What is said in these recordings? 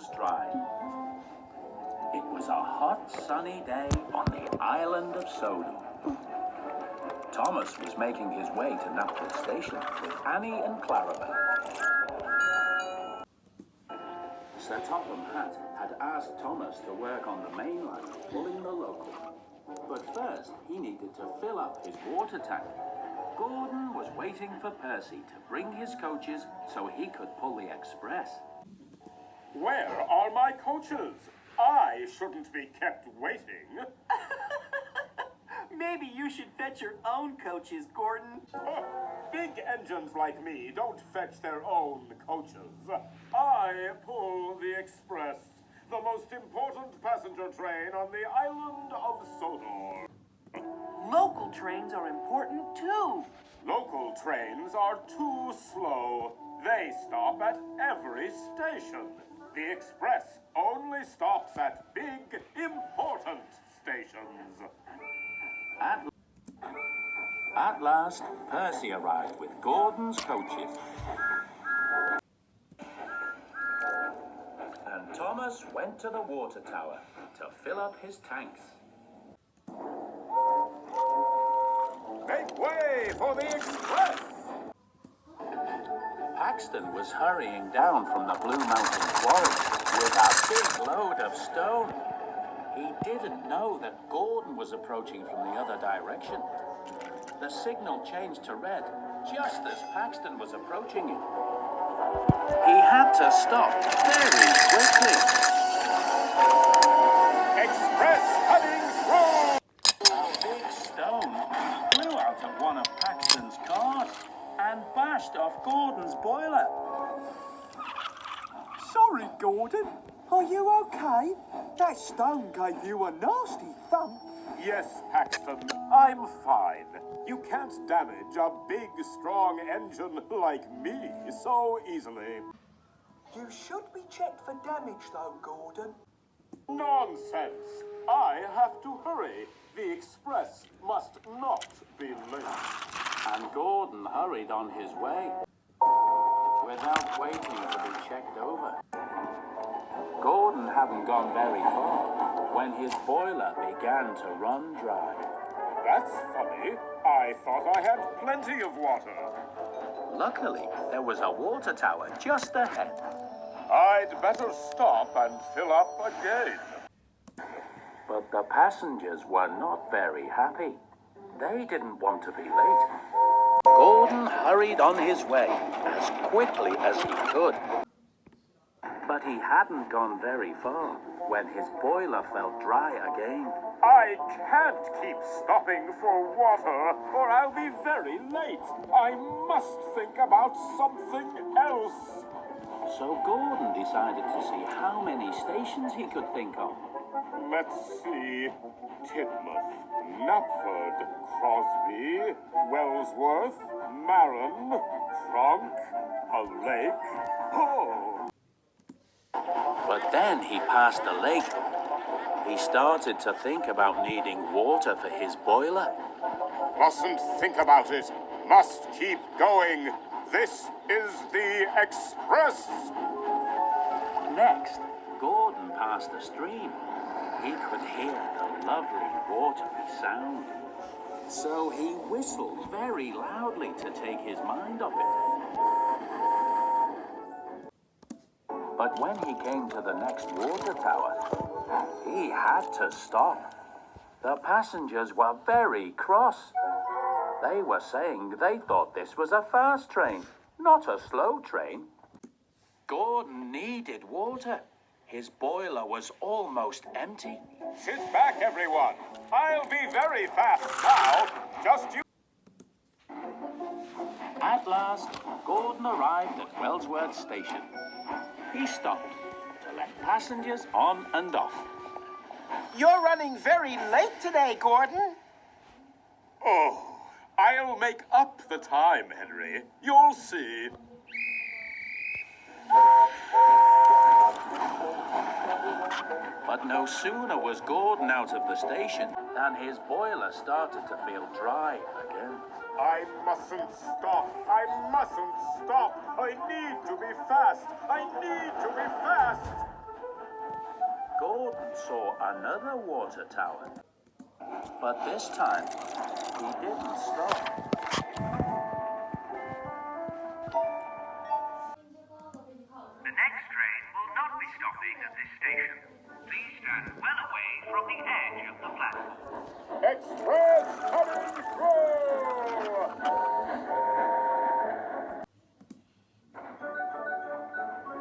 runs dry. It was a hot, sunny day on the island of Sodom. Thomas was making his way to Knapford Station with Annie and Clarabel. Sir Topham Hatt had asked Thomas to work on the main line, pulling the local. But first, he needed to fill up his water tank. Gordon was waiting for Percy to bring his coaches so he could pull the express. Where are my coaches? I shouldn't be kept waiting. Maybe you should fetch your own coaches, Gordon. Big engines like me don't fetch their own coaches. I pull the express, the most important passenger train on the island of Sodor. Local trains are important too. Local trains are too slow. They stop at every station. The express only stops at big, important stations. At last, Percy arrived with Gordon's coaches. And Thomas went to the water tower to fill up his tanks. Make way for the express! Paxton was hurrying down from the Blue Mountain Quarry with a big load of stone. He didn't know that Gordon was approaching from the other direction. The signal changed to red just as Paxton was approaching it. He had to stop very quickly. Express coming through! A big stone flew out of one of Paxton's cars and bashed off Gordon's boiler. Sorry, Gordon. Are you okay? That stone gave you a nasty thump. Yes, Paxton, I'm fine. You can't damage a big, strong engine like me so easily. You should be checked for damage, though, Gordon. Nonsense! I have to hurry. The express must not be late. And Gordon hurried on his way without waiting to be checked over. Gordon hadn't gone very far when his boiler began to run dry. That's funny. I thought I had plenty of water. Luckily, there was a water tower just ahead. I'd better stop and fill up again. But the passengers were not very happy. They didn't want to be late. Gordon hurried on his way as quickly as he could. But he hadn't gone very far when his boiler felt dry again. I can't keep stopping for water, or I'll be very late. I must think about something else. So Gordon decided to see how many stations he could think of. Let's see. Tidmouth, Knapford, Crosby, Wellsworth, Maron, Cronk, a lake. Oh! But then he passed a lake. He started to think about needing water for his boiler. Mustn't think about it. Must keep going. This is the express. Next, Gordon passed a stream. He could hear the lovely watery sound. So he whistled very loudly to take his mind off it. But when he came to the next water tower, he had to stop. The passengers were very cross. They were saying they thought this was a fast train, not a slow train. Gordon needed water. His boiler was almost empty. Sit back, everyone. I'll be very fast now. Just you. At last, Gordon arrived at Wellsworth Station. He stopped to let passengers on and off. You're running very late today, Gordon. Oh, I'll make up the time, Henry. You'll see. But no sooner was Gordon out of the station than his boiler started to feel dry again. I mustn't stop. I mustn't stop. I need to be fast. I need to be fast. Gordon saw another water tower. But this time, he didn't stop. The next train will not be stopping at this station. Please stand well away from the edge of the platform. Express coming through!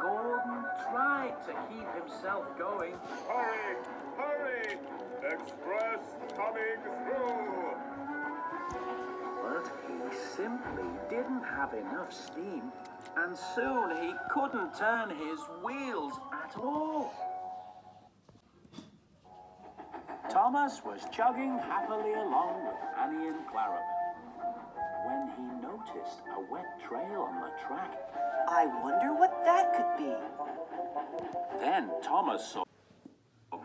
Gordon tried to keep himself going. Hurry! Hurry! Express coming through! But he simply didn't have enough steam, and soon he couldn't turn his wheels at all. Thomas was chugging happily along with Annie and Clarabelle when he noticed a wet trail on the track. I wonder what that could be. Then Thomas saw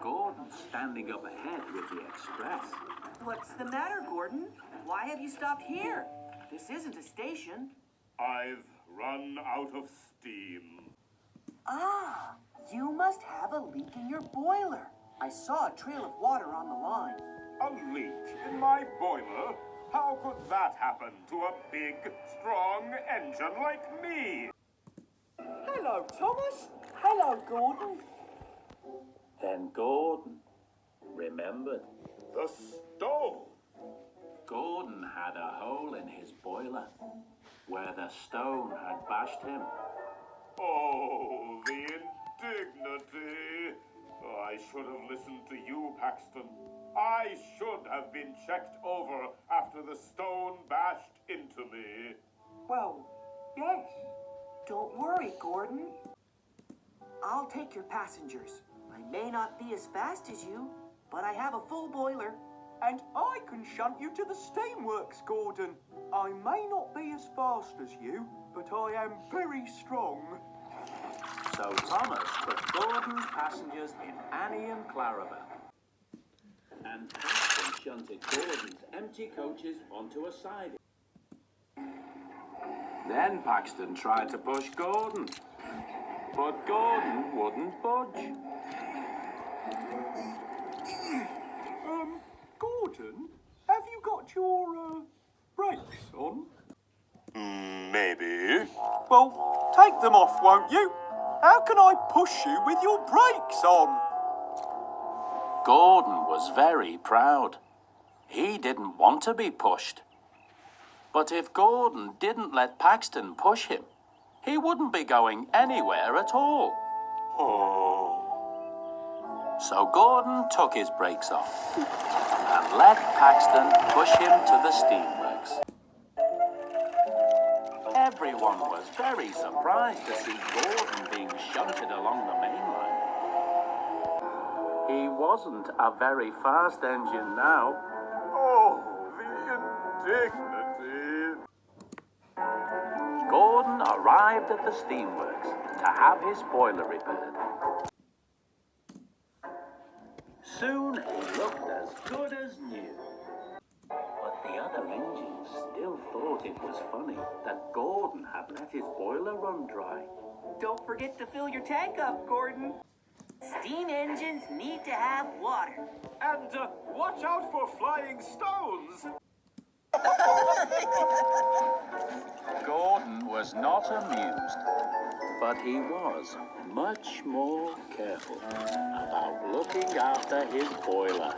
Gordon standing up ahead with the express. What's the matter, Gordon? Why have you stopped here? This isn't a station. I've run out of steam. Ah, you must have a leak in your boiler. I saw a trail of water on the line. A leak in my boiler? How could that happen to a big, strong engine like me? Hello, Thomas. Hello, Gordon. Then Gordon remembered. The stone! Gordon had a hole in his boiler where the stone had bashed him. Oh, the indignity! I should have listened to you, Paxton. I should have been checked over after the stone bashed into me. Well, yes. Don't worry, Gordon. I'll take your passengers. I may not be as fast as you, but I have a full boiler. And I can shunt you to the steamworks, Gordon. I may not be as fast as you, but I am very strong. So Thomas put Gordon's passengers in Annie and Clarabelle. And Paxton shunted Gordon's empty coaches onto a siding. Then Paxton tried to push Gordon, but Gordon wouldn't budge. Gordon, have you got your, brakes on? Maybe. Well, take them off, won't you? How can I push you with your brakes on? Gordon was very proud. He didn't want to be pushed. But if Gordon didn't let Paxton push him, he wouldn't be going anywhere at all. Oh. So Gordon took his brakes off and let Paxton push him to the steamworks. Everyone was very surprised to see Gordon being shunted along the main line. He wasn't a very fast engine now. Oh, the indignity. Gordon arrived at the steamworks to have his boiler repaired. Soon he looked as good as new. But the other engines still thought it was funny that Gordon had let his boiler run dry. Don't forget to fill your tank up, Gordon. Steam engines need to have water. And watch out for flying stones. Gordon was not amused, but he was much more careful about looking after his boiler.